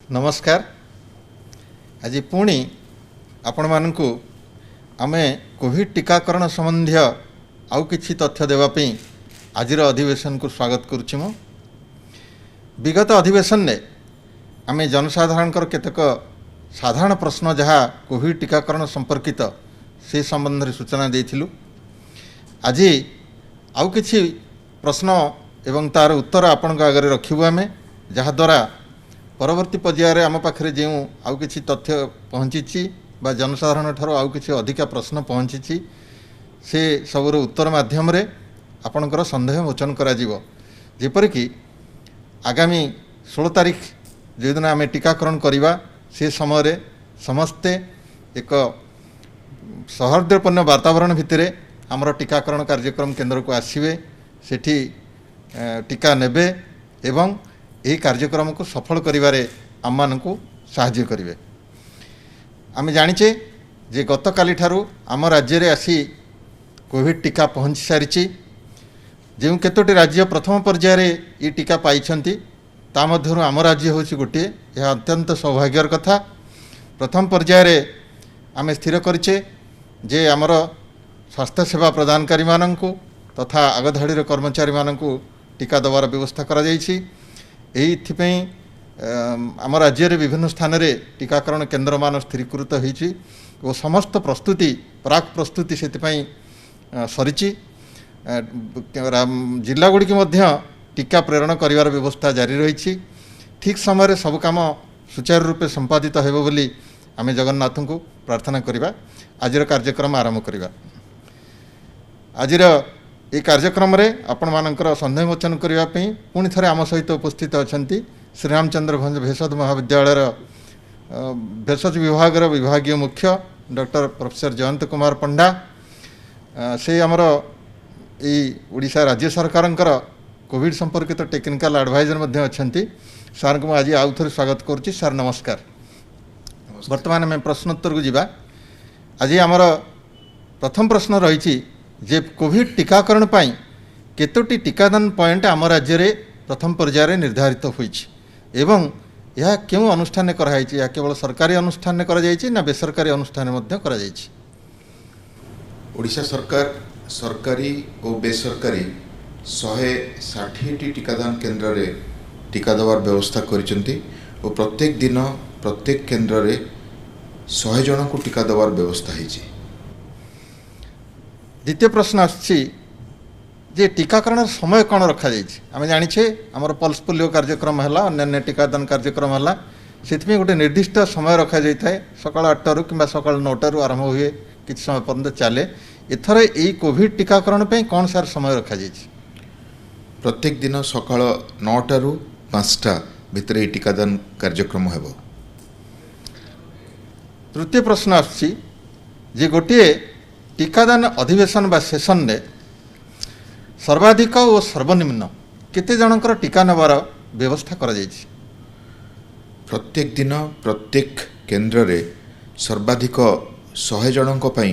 नमस्कार। आज पुणी आपण मानकु आमे कोविड टीकाकरण संबंधी आउ किछि तथ्य देवापी आजिर अधिवेशन को स्वागत करुछि। मु विगत अधिवेशन ने आमे जनसाधारण केतक साधारण प्रश्न जहाँ कोविड टीकाकरण संपर्कित से संबंध में सूचना देथिलु। आज आउ किछि प्रश्न एवं तार उत्तर आपण आगे रखिबु आमे, जहाँ द्वारा परवर्ती पर्यायर आम पाखे जो आउ किछि तथ्य पहुँची बा जनसाधारण ठारो आउ किछि अधिका प्रश्न पहुँची से सबुर उत्तर माध्यम रे आपणकर संदेह मोचन करा जीवो। जेपरिक आगामी 16 तारीख जो दिन आम टीकाकरण करवा से समय रे समस्ते एक सौहार्दपूर्ण वातावरण भितर आमर टीकाकरण कार्यक्रम केंद्र को आसवे, सेठी टीका नेबे एवं यही कार्यक्रम को सफल करिवारे आम मानकु साहाय्य करिवे। आमे जानिचे जे गत काली ठारू आम राज्य रे आसी कोविड टीका पहुँची सारी। जो केतोटी राज्य प्रथम पर्यायर ये टीका पाइछंती ता मध्यरु आम राज्य होछि गोटे। यह अत्यंत सौभाग्यर कथा। प्रथम पर्यायर आमे स्थिर करिचे जे आमर स्वास्थ्य सेवा प्रदानकारी मानकु तथा आगधाड़ीर कर्मचारी मानकु टीका देवार व्यवस्था करा जाइछि। एइथिपई आम राज्य रे विभिन्न स्थान रे टीकाकरण केन्द्र मान स्थिरीकृत होइछि और समस्त प्रस्तुति प्राक प्रस्तुति सेतिपई सरिछि। जिला गुड़ी मध्य टीका प्रेरण करिवार व्यवस्था जारी रही। ठीक समय सब काम सुचारू रूपे संपादित हेबो बोली आमे जगन्नाथ को प्रार्थना करिबा। आजिर कार्यक्रम आरंभ करिबा। आजिर ये कार्यक्रम रे आपण मानकर संदेह मोचन करिवा पई पुणी थरे आम सहित उपस्थित अछंती श्रीरामचंद्र भंज भेषज महाविद्यालय भेषज विभाग विभागीय मुख्य डॉक्टर प्रोफेसर जयंत कुमार पंडा। से आमर ओडिशा राज्य सरकारंकर कोविड संपर्कित टेक्निकल एडवाइजर मध्य अछंती। सार को आज आउ थे स्वागत करुच्ची। सार नमस्कार। वर्तमान में प्रश्नोत्तर को जीवा। आज आमर प्रथम प्रश्न रही जे कोविड टीकाकरण पाई केतोटी टीकादान पॉइंट आम राज्य रे प्रथम पर्यायर निर्धारित होइछि एवं यह क्यों अनुष्ठान कराई? या केवल सरकारी अनुष्ठान करा जाइछि ना बेसरकारी अनुष्ठान मध्य करा जाइछि? ओडिशा सरकार सरकारी और बेसरकारी 160 टीकादान केन्द्र रे टीका देवार व्यवस्था करिसेंती और प्रत्येक दिन प्रत्येक केन्द्र रे 100 जन को टीका देवार व्यवस्था होइछि। द्वितीय प्रश्न आछि जे टीकाकरण समय कौन रखा जाइछि? आमे जानिछे हमर पल्स पोलियो कार्यक्रम हला, अन्य टीकादान कार्यक्रम हला, सेथमे गोटे निर्दिष्ट समय रखा जाइथाय। सकाळ 8 रु किंबा सकाळ 9 रु आरंभ हुए, किछ समय पर्यंत चले। एथर एई कोविड टीकाकरण पे कौन सार समय रखा जाइछि? प्रत्येक दिन सकाळ 9 रु 5 भितर ए टीकादान कार्यक्रम हेबो। तृतीय प्रश्न आछि जे गोटे टीकादान अधिवेशन बा सेशन ने सर्वाधिक और सर्वनिम्न केते जनकर टीका नेबार व्यवस्था करा जाइछि? प्रत्येक दिन प्रत्येक केन्द्र रे सर्वाधिक 100 जनक पई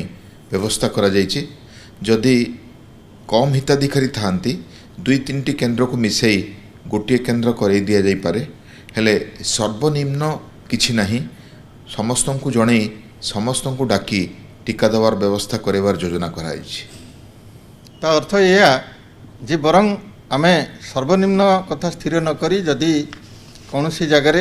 व्यवस्था करा जाइछि। जदि कम हिताधिकारी थांती 2-3 केन्द्र को मिसई गोटे केन्द्र कर दिया जाई पारे, हेले सर्वनिम्न किछि नाही। समस्त को जणे समस्त को डाकी टीका देवार व्यवस्था करेबार योजना कराइछि। ता अर्थ या जे बरং आमे सर्वनिम्न कथा स्थिर न करी जदि कौनसी जगार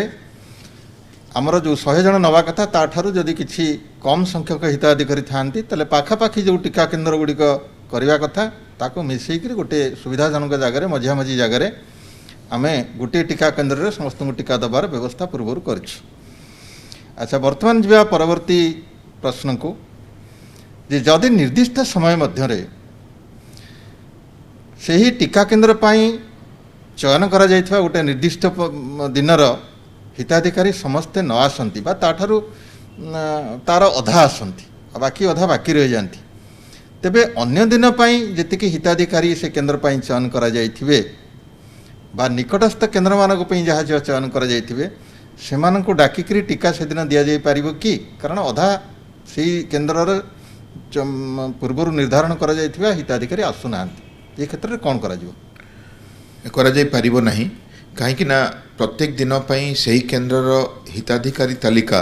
आमर जो 100 जन नवा कथा ता ठारू जदि किछि कम संख्यक हिताधिकारी थांती तले पाखापाखि जो टीका केन्द्र गुड़िक करवा कथा ताको मिसेक गोटे सुविधाजनक जगार मझिया मझी जगार आमे गोटे टीका केन्द्र रे समस्त को टीका देवार व्यवस्था पूर्व करछु। अच्छा, वर्तमान जा परवर्ती प्रश्न को जे जदि निर्दिष्ट समय मध्य रे सही टीका केन्द्र पाई चयन करा जाइथवा गोटे निर्दिष्ट दिनर हिताधिकारी समस्ते न आसंती बा ताठारू तार अधा आसंती बाकी अधा बाकी रह जाती, तेबे अन्य दिन पाई जेतिकी हिताधिकारी से केन्द्र पाई चयन करा जाइथिबे बा निकटस्थ केन्द्र मानक पई जहाँ चयन करा जाइथिबे सेमानंकु डाकिकरी टीका से दिन दिया जाई पारिबो कि? कारण अधा सेही केन्द्र पूर्व निर्धारण करा जाइथिबा हिताधिकारी आसुना। ये क्षेत्र में कौन करा जाई पारिबो नाही। कहीं ना प्रत्येक दिन से केन्द्रर हिताधिकारी तालिका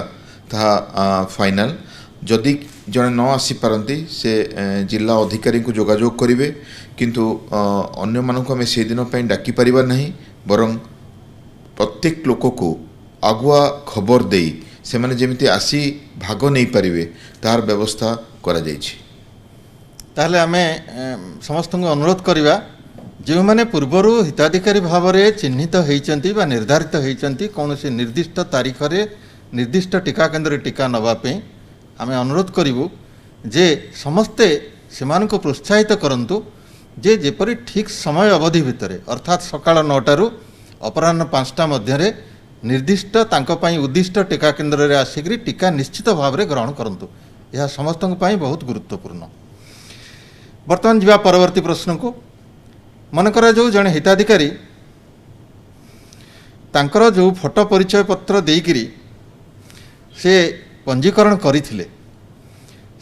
ताहा फाइनाल जदि जड़े न आसीपारती से जिला अधिकारी को जोगाजोग करेंगे किंतु अन्य मानक आम से दिन डाकी पारिबा नहीं बरं प्रत्येक लोक को आगुआ खबर दे से माने जेमिति आसी भाग नहीं पारिबे तार व्यवस्था करा जायछि। ताहले आमे समस्त को अनुरोध करिबा जो मैंने पूर्वर हिताधिकारी भाव में चिन्हित होती निर्धारित होती कौन से निर्दिष्ट तारीख रे निर्दिष्ट टीका केन्द्र टीका नवापे आम अनुरोध करूँ जे समस्ते से प्रोत्साहित करंतु जे जेपरी ठीक समय अवधि भितर अर्थात सकाळ 9टारू अपराह्न 5टा मध्य निर्दिष्ट तांकों उद्दिष्ट टीका केन्द्र रे आसिक टीका निश्चित भाव में ग्रहण करंतु। यह समस्त बहुत गुरुत्वपूर्ण। बर्तमान जा परवर्ती प्रश्न को मनकर जो जड़े हिताधिकारी तांकर जो फोटो परिचय पत्र देकरी से पंजीकरण करथिले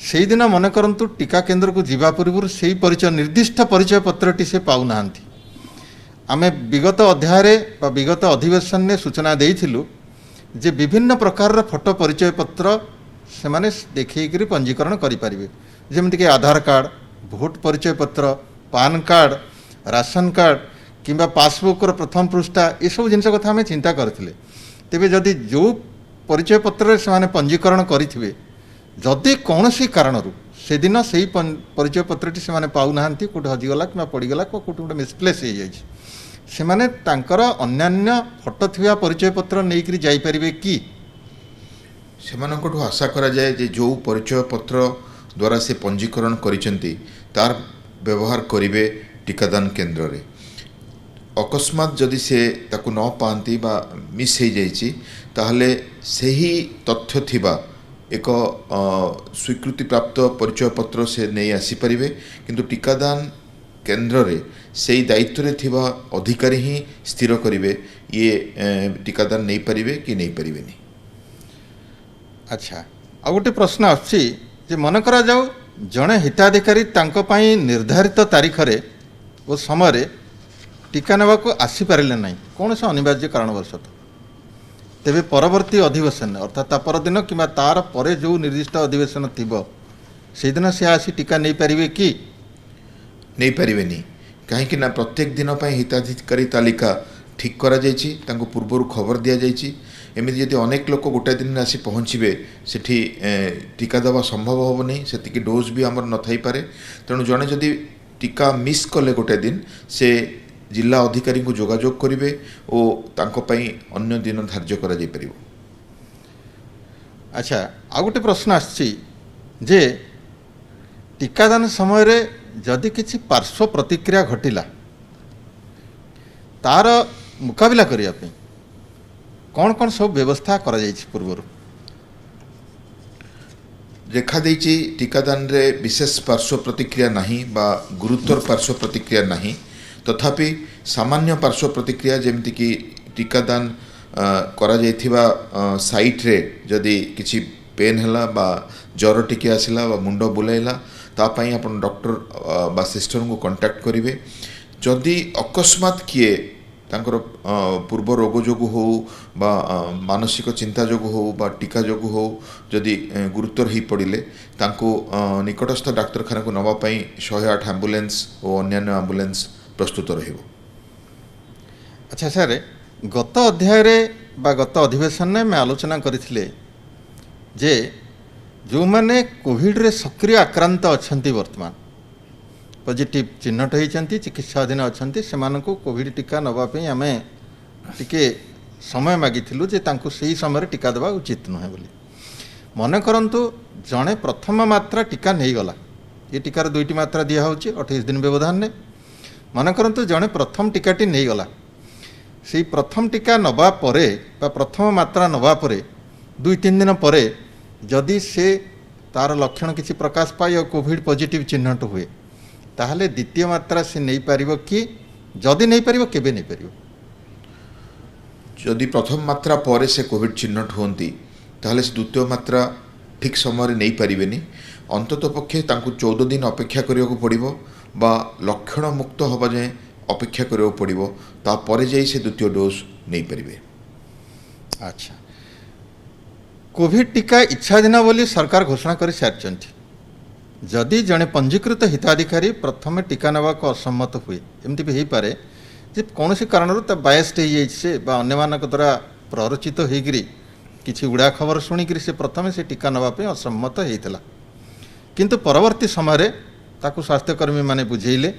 से दिन मन करंतु टीका केन्द्र को जीवा पूर्व से परिचय निर्दिष्ट परिचय पत्रटी से पाऊ नांती। आमे विगत अध्याय बा विगत अधिवेशन ने सूचना देइथिलु जे विभिन्न प्रकार फोटो परिचय पत्र से माने देखिकरी पंजीकरण करि परिबे जेमति कि आधार कार्ड भोट परिचय पत्र पान कार्ड राशन कार्ड किंबा पासबुक प्रथम पृष्ठा ये सब जिनस कथा आम चिंता करथिले। तेबे जदि जो परिचय पत्र से पंजीकरण करिथिबे जदि कौनसी कारणरू से दिन से परिचय पत्रटी से पाऊ नाहांती कोट हजिगला कि पड़ीगला कोट गोटे मिसप्लेस हो जाइए से माने तांकर अन्यान्य फोटो थिबा परिचय पत्र नेइकरी जाई परिबे कि सेमानकठु आशा करा जाए जे जो परिचय पत्र द्वारा से पंजीकरण करिसेंती तार व्यवहार करिवे टीकादान केन्द्र रे। अकस्मात जदि से ताकु न पाती बा मिस हो जाइए ताहले सही तथ्य थिबा एक स्वीकृति प्राप्त परिचय पत्र से नहीं आसीपारे किंतु टीकादान केन्द्र रे से दायित्व रे थिबा अधिकारी ही स्थिर करिवे ये टीकादान नहीं पारिबे कि नहीं पारिबे नहीं। अच्छा आ गोटे प्रश्न आछि जे मन करा जाऊ जड़े हिताधिकारी तांको पई निर्धारित तारीख रे ओ समय रे टीका नेबा को आसी पारिले नहीं कौन से अनिवार्य कारणवशत तेबे परवर्ती अधिवेशन अर्थात ता पर दिन कि तार परे जो निर्दिष्ट अधिवेशन थिबो से दिन से आसी टीका नहीं पारिबे कि नहीं पारिबे नहीं कहीं ना प्रत्येक दिन पर हिताधिकारी तालिका ठीक करा जायछि तांको पूर्वरु खबर दिया जायछि एमती जदि अनेक लोक गोटे दिन आसी पहुँचे सेठी टीका देवा संभव हम नहीं से डोज भी आमर न थाई पारे तेणु जड़े जदि टीका मिस कले गोटे दिन से जिला अधिकारी को जोगाजोग करेंगे और तांको पई अन्य दिन धार्य करा जाय परिबो। अच्छा आ गोटे प्रश्न आछि जे टीकादान समय रे जदि किछि पार्श्व प्रतिक्रिया घटिला तार मुकाबिला करिया पे कौन कौन सब व्यवस्था करा जायछि पूर्वरु देखा देछि टीकादान रे विशेष पार्श्व प्रतिक्रिया नहीं बा गुरुतर पार्श्व प्रतिक्रिया नहीं तथापि सामान्य पार्श्व प्रतिक्रिया जेमती कि टीकादान करा जायथिबा साइट रे जदि किछि पेन हैला बा ज्वर टिके आसिला बा मुंड बुलाइला तापाई अपन डॉक्टर बा सिस्टर को कांटेक्ट करेंगे जदि अकस्मात किए तांकर पूर्व रोग जोगु हो बा मानसिक चिंता जोगु हो बा टीका जोगु हो जदि गुरुतर ही पड़िले तांको निकटस्थ डाक्तरखाना को नवा पई 108 एम्बुलेंस और अन्य एम्बुलेंस प्रस्तुत रहिबो। अच्छा सर गत अध्याय रे बा गत अधिवेशन में मैं आलोचना करथिले जे जो मैंने कोविड रे सक्रिय आक्रांत अछंती वर्तमान पॉजिटिव चिन्हट होती चिकित्साधीन अच्छा से कोविड टीका नवाई आम टिके समय मागिलु जे से समय टीका देवा उचित नुहे बोली मन करंतु जड़े प्रथम मात्रा टीका नहीं गला ये टीकार 2टी मात्रा दिया होची 28 दिन व्यवधान ने मन करंतु जड़े प्रथम टीकाटी नहीं गला से प्रथम टीका नवा परे बा प्रथम मात्रा नवा परे 2-3 दिन परे जदि से तार लक्षण किसी प्रकाश पाए और कोविड पॉजिटिव चिन्हट हुए ताहले द्वितीय मात्रा से नहीं पारिबो कि जदि नहीं पारिबो केबे नहीं पारिबो जदि प्रथम मात्रा पर से कोविड चिन्हट होती ताहले से द्वितीय मात्रा ठीक समय नहीं पारिबेनी अंतत पक्षे तांकु 14 दिन अपेक्षा करिया को पड़िबो बा लक्षण मुक्त हबा जाए ଅପେକ୍ଷା କରିବାକୁ ପଡ଼ିବ ତାପରେ ଯାଇ ସେ ଦ୍ୱିତୀୟ ଡୋଜ୍ ନେଇପାରିବେ। ଆଚ୍ଛା, କୋଭିଡ टीका इच्छाधीन बोली सरकार घोषणा कर सारी जदि जड़े पंजीकृत हिताधिकारी प्रथम टीका नेवा को असम्मत हुए एमती भी हो पारे जे कौन कारण बायस्ड हो अन्य द्वारा प्ररोचित होकर किसी उड़ा खबर शुणिक से प्रथम से टीका नापी असम्मत होता किंतु परवर्ती समय ताकू स्वास्थ्यकर्मी माने बुझेले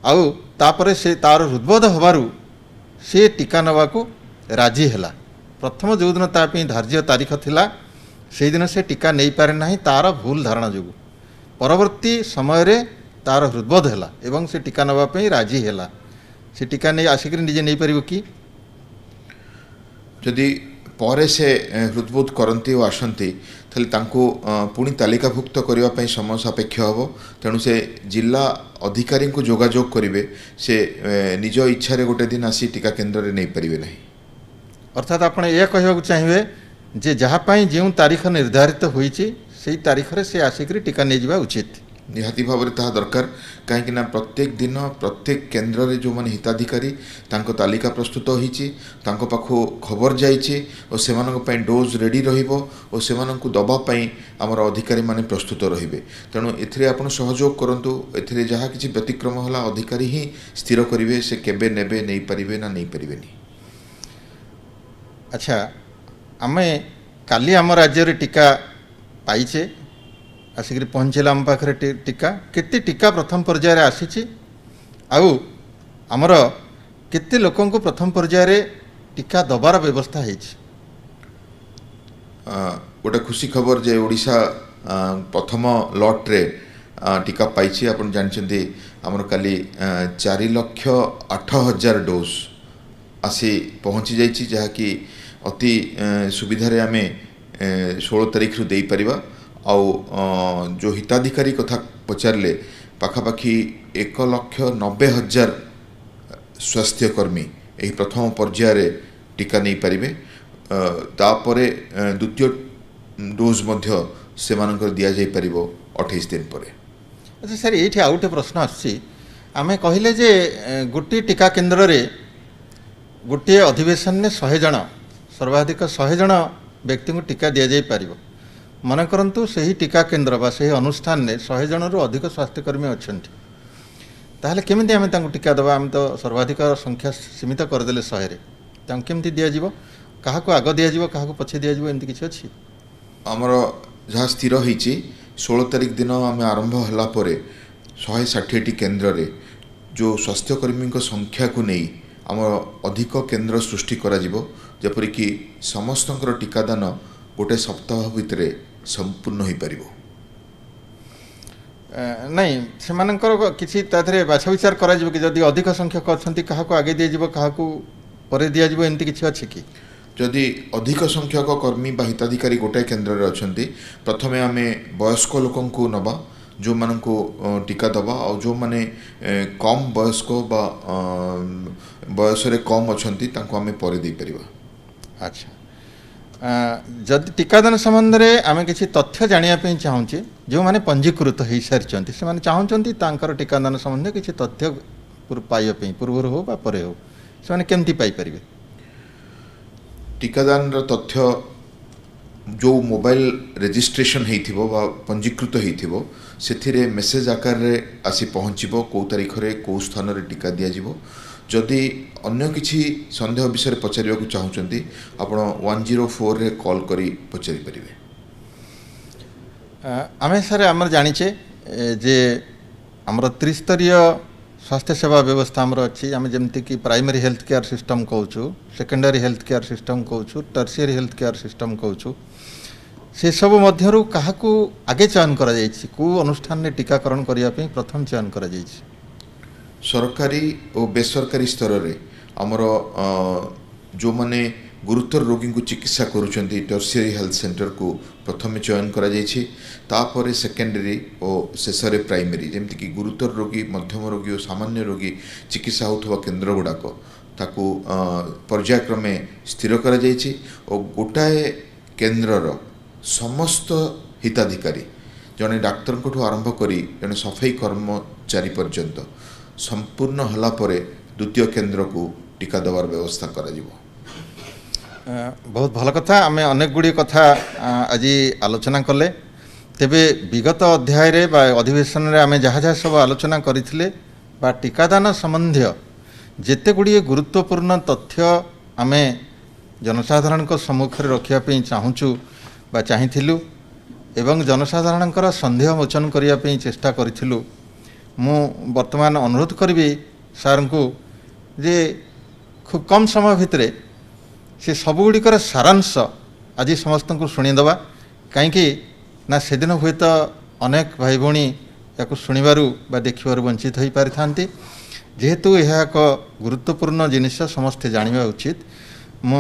आउ तापर से तार हृदबोध होबारु से टीका नवा को राजी है। प्रथम जो दिन तापी धार्य तारीख थिला से दिन से टीका नहीं पारे ना तार भूल धारणा जो परवर्ती समय रे तार हृदबोध है एवं से टीका नापी राजी है से टीका नहीं आसिक निजे नहीं पारिबो कि जदि परे से हृदबोध करती और आसती पुणी तालिकाभुक्त करने समय सापेक्ष हम तेणु से जिला अधिकारी को जोगाजोग करेंगे से निज इच्छा गोटे दिन आसी टीका केन्द्र में नहीं पारे ना। अर्थात आप कहूँ चाहिए जे जहाँपाई जो तारीख निर्धारित होती से तारीख से आसिक टीका नहीं जावा उचित निहाती भाव में ताहा दरकार कहीं प्रत्येक दिन प्रत्येक केन्द्र में जो मैंने हिताधिकारी तालिका प्रस्तुत होती पाखु खबर जाइए और से डोज रेडी रहिबो और से दबापाई आमर अधिकारी माने प्रस्तुत रहिबे तेणु एथिरे आपण सहयोग करंतु एथिरे जहाँ किसी व्यतिक्रम होला अधिकारी ही स्थिर करिवे से केबे नेबे नहीं पारिबे ना नहीं पारिबेनी। अच्छा, आमे काली आम राज्य रे टीका पाइचे आसिक पहुँचला आम पाखे टीका केते टीका प्रथम पर्यायर आसी आमर केते लोकं को प्रथम पर्यायर टीका दबार व्यवस्था है। गोटे खुशी खबर जे ओडिशा प्रथम लॉट्रे टीका पाई आप जानते आमर काली 4,08,000 डोज आसी पहुँची जाइए जहाँकि अति सुविधार आम 16 तारीख दे पारिबा आउ जो हिताधिकारी कथा पचारे पाखापाखि 1,90,000 स्वास्थ्यकर्मी यही प्रथम पर्यायर टीका नहीं पारिबे तापरे द्वितीय डोज मध्य से दि जाई परिबो 28 दिन पर। अच्छा सर, ये आउ गोटे प्रश्न आमे कहले जे गोटे टीका केन्द्र रे गोटे अधिवेशन में 100 जन सर्वाधिक 100 जन व्यक्ति को टीका दि जाई परिबो मन करंतु सही टीका केन्द्र बा सही अनुष्ठान ने 100 जन रु अधिक स्वास्थ्यकर्मी अछंती ताहले केमिति आमे तांको टीका दबा आमे तो सर्वाधिक संख्या सीमित करदेले 100 रे तांको केमिति दिया जीवो काहाको आग दिया जीवो काहाको पछे दिया जीवो एमति किछ अछि हमर जहाँ स्थिर होईची 16 तारीख दिन आमे आरंभ हला परे 160 केन्द्र रे जो स्वास्थ्यकर्मी संख्या को नहीं आम अधिक केन्द्र सृष्टि करा जिवो जेपरि कि समस्तंकर टीकादान गोटे सप्ताह भितर संपूर्ण हो पार नहीं से किसी बाछा विचार करा कि जदि अधिक संख्यक अच्छा क्या आगे दिज्व क्या पर दिज्व एमती किसी अच्छे कि जदि अधिक संख्यक कर्मी बा हिताधिकारी गोटे केन्द्र में अच्छा प्रथमे आम वयस्क लोक नवा जो मानक टीका दबा और जो माने कम वयस्क बा बयस कम अच्छा आम पर दे पारिबा। अच्छा, जदि टीकादान संबंध में आम किसी तथ्य जानापी चाहूँचे जो मैंने पंजीकृत हो सारी से चाहते टीकादान संबंध किसी तथ्य पाइबापी पूर्व हो पर हो से केमती पाइपर टीकादान तथ्य जो मोबाइल रजिस्ट्रेशन हो पंजीकृत हो मेसेज आकार रे आसी पहुँचो कौ तारीख रे कौ स्थान रे टीका दिज्व जदि अन्य किसी संदेह विषय पचार चाहते आपण 104 रे कॉल करी पचारि परिबे। आमे सर आमर जानिचे जे आमर त्रिस्तरीय स्वास्थ्य सेवा व्यवस्था आमर अच्छी आम जमती कि प्राइमरी हेल्थ केयर सिस्टम कहूँ सेकेंडरी हेल्थ केयर सिस्टम कहूँ टर्शियरी हेल्थ केयर सिस्टम कहूँ से सब मध्यरु काहाकू आगे चयन करा जायछि को अनुष्ठान ने टीकाकरण करने प्रथम चयन करा जायछि सरकारी और बेसरकारी स्तर रे आमर जो माने गुरुतर रोगी को चिकित्सा करुचंती टर्शियरी हेल्थ सेंटर को प्रथम चयन करा जायछि तापर सेकेंडरी और शेष रे प्राइमरी जेमति कि गुरुतर रोगी मध्यम रोगी और सामान्य रोगी चिकित्सा होथवा केन्द्र गुड़ाक ताकू पर्यायक्रमे स्थिर करा जायछि और गोटाए केन्द्रर समस्त हिताधिकारी जड़े डाक्तर को आरंभ करी जड़े सफाई कर्मचारी पर्यंत संपूर्ण होला परे द्वितीय केन्द्र को टीका देवार व्यवस्था करा जिवो। बहुत भल कथा आम अनेक गुड़ी कथा आज आलोचना कले तेबे विगत अध्याय रे बा अधिवेशन रे आम जहाँ जहाँ सब आलोचना करथिले बा टीकादान संबंधी जेते गुड़िए गुरुत्वपूर्ण तथ्य आम जनसाधारण सम्मुख रे रखिया पे चाहूचु बा चाहिथिलु एवं जनसाधारणकर सन्देह मोचन करिया पे चेष्टा करिथिलु। मु वर्तमान अनुरोध करी सार को जे खूब कम समय भितरे से सबुगुड़िकर सारांश आज समस्त को शुणीदवा कहीं ना से दिन हुए तो अनेक भाई भौणी या शुणवार बा देखिबार वंचित हो पारि थांती जेहेतु यह एक गुरुत्वपूर्ण जिनिस समस्ते जानिबा उचित। मु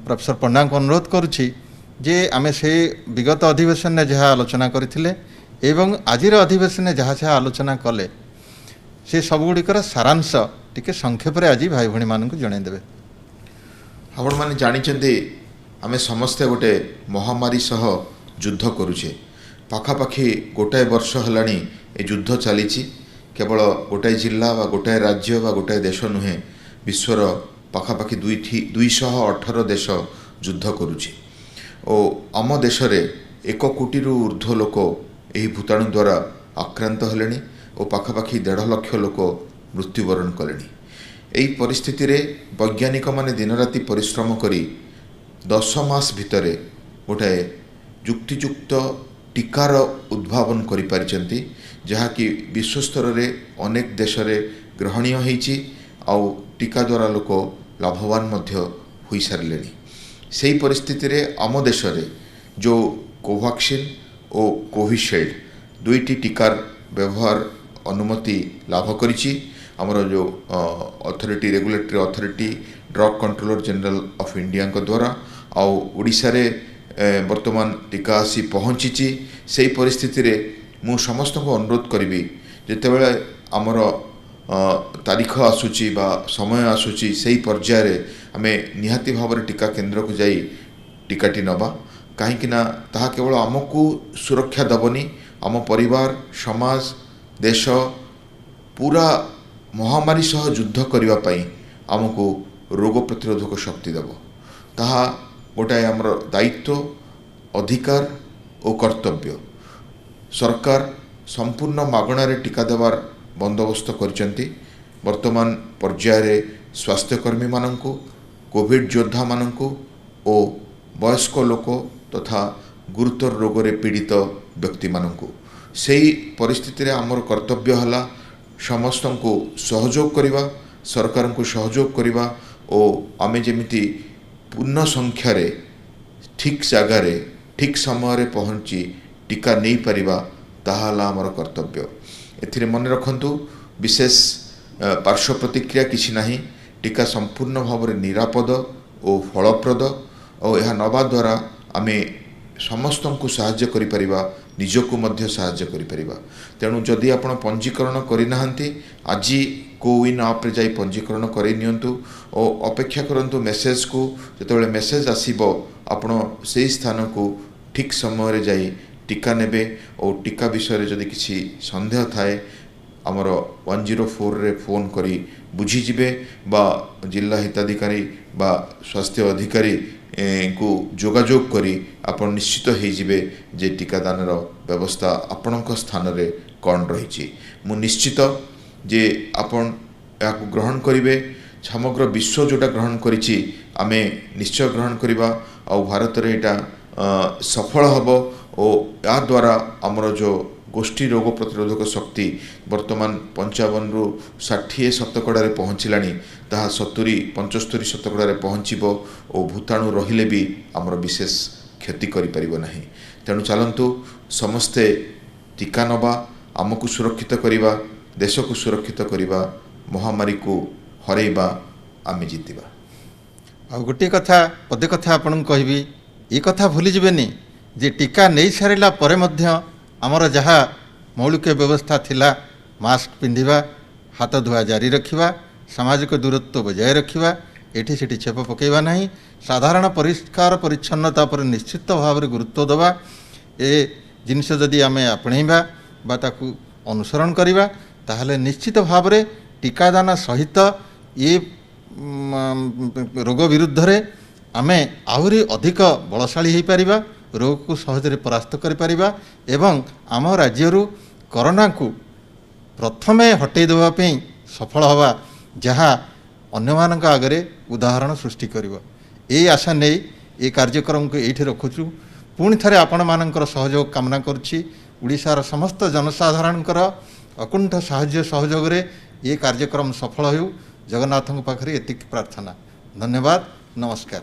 प्रोफेसर पंडा को अनुरोध करुछि जे आमे से विगत अधिवेशन में जहाँ आलोचना करथिले एवं आजिर अधिवेशन में जहाँ जहाँ आलोचना कले से सबुगुड़िकर सारांश टिके संक्षेप रे आज भाई भौणी मानक जणाई देबे। आपण माने जानिचंती आमे समस्ते गोटे महामारी सह युद्ध करुछे पाखापाखि गोटाए वर्ष हलाणी ए युद्ध चलीछि केवल गोटाए जिला बा गोटाए राज्य बा गोटाए देश नुहे विश्वर पाखापाखि 218 देश युद्ध करुछि ओ आम देश रे 1 कोटी रु ऊर्ध्व लोक एही भूताणु द्वारा आक्रांत हलेनी ओ पाखापाखि 1.5 लाख लोक मृत्युवरण कलेनी। एही परिस्थिति रे वैज्ञानिक माने दिन राति परिश्रम करी 10 मास भितरे गोटाए युक्तियुक्त टीकार उद्भावन करि पारिचंती जहाँकि विश्वस्तर रे अनेक देश रे ग्रहणीय होईची आउ टीका द्वारा लोक लाभवान मध्य होई सारलेनी। सेही परिस्थिति रे आम देश रे जो कोवैक्सीन और कोविशील्ड दुईटी टीकार व्यवहार अनुमति लाभ करिछि। आमर जो authority regulatory authority drug controller general of India को द्वारा आउ ओडिशा रे वर्तमान टीका आसी पहुँची से परिस्थिति रे मु समस्त को अनुरोध करी जितेबाला आमर तारीख आसूची बा समय आसूची से पर्याय रे आमे निहाती भाव में टीका केन्द्र को जाई टीकाटी नबा कहीं ताहा केवल आमको सुरक्षा दबनी आम परिवार समाज देश पूरा महामारी सह युद्ध करने पाई आमको रोग प्रतिरोधक शक्ति देव ताहा गोटाए आमर दायित्व अधिकार और कर्तव्य। सरकार संपूर्ण मागणारे टीका देवार बंदोबस्त करचंती। वर्तमान पर्याय रे स्वास्थ्यकर्मी मानंकु कोविड योद्धा मानंकु ओ वयस्क लोक तथा गुरुतर रोग रे पीड़ित व्यक्ति मानंकु सेही परिस्थिति रे आमर कर्तव्य हला समस्त को सहयोग करिवा सरकार को सहयोग करिवा ओ आमे जेमिति पूर्ण संख्या रे ठीक जगह रे ठीक समय रे पहुँची टीका नहीं पारिबा ताहा हला आमर कर्तव्य। एथिरे मन रखंतु विशेष पार्श्व प्रतिक्रिया किछि नाही टीका संपूर्ण भाव में निरापद और फलप्रद और यह नवा द्वारा आमे समस्त को साहाय्य करि परिबा निजको मध्य साहाय्य करि परिबा। तेणु जदि आपण पंजीकरण करिनाहांती आज कोविन आप रे जाई पंजीकरण करि नियंतु और अपेक्षा करंतु मेसेज को जेतेबेले मेसेज आसीबो आपण सेही स्थान को ठीक समय रे जाई टीका नेबे और टीका विषय रे जदि किछि संदेह थाए आमर 104 रे फोन करी बुझी जिबे बा जिला हिताधिकारी बा स्वास्थ्य अधिकारी को जोगाजोग करी आपण निश्चित हो जिबे जे टीकादान व्यवस्था आपणक स्थान रे कौन रही। मु निश्चित जे आपण या ग्रहण करिवे समग्र विश्व जोटा ग्रहण करिछि आमे निश्चय ग्रहण करिबा आ भारत रे एटा सफल हबो और या द्वारा आमर जो गोष्ठी रोग प्रतिरोधक शक्ति वर्तमान 55 रु 60 शतकड़ा रे पहुँचलानी ताहा 70-75 शतकड़ा रे पहुँचबो और भूताणु रहिले भी आमर विशेष क्षति करि परिबो नाही। तेणु चलंतु समस्ते टीका नबा आमको सुरक्षित करिबा देश को सुरक्षित करिबा महामारी को हरेबा आमे जीतिबा। आ गोटे कथा पदे कथा आपन कहबी ये कथा भूली जिबेनी जे टीका नहीं सारिला परे मध्य आमर जहाँ मौलिक व्यवस्था थिला मास्क पिंधिबा हाथ धुआ जारी रखिबा सामाजिक दूरत्व बजाय रखिबा एठी सेठी छेप पकेबा नहीं साधारण परिष्कार परिच्छन्नता पर निश्चित भाव में गुरुत्व देवा ए जिनिस जदि आमे आपणेबा बा ताकू अनुसरण करिबा ताहले निश्चित भाव में टीकादान सहित ये रोग विरुद्ध रे आमे आहरी अधिक बलशाली हो पारिबा, रोग को सहजरे परास्त करि पारिबा एवं आम राज्यरू कोरोना को प्रथमे हटै देबा पई सफल हवा जहाँ अन्यमानक आगरे उदाहरण सृष्टि करिवो। ए आशा नै ए कार्यक्रम को एठी रखुछु। पुणी थरे आपण मानकर सहयोग कामना करुछि। उड़ीसार समस्त जनसाधारणकर अकुंठ साहाय्य सहयोग रे ये कार्यक्रम सफल हो। जगन्नाथ पाखरे एतिक प्रार्थना। धन्यवाद। नमस्कार।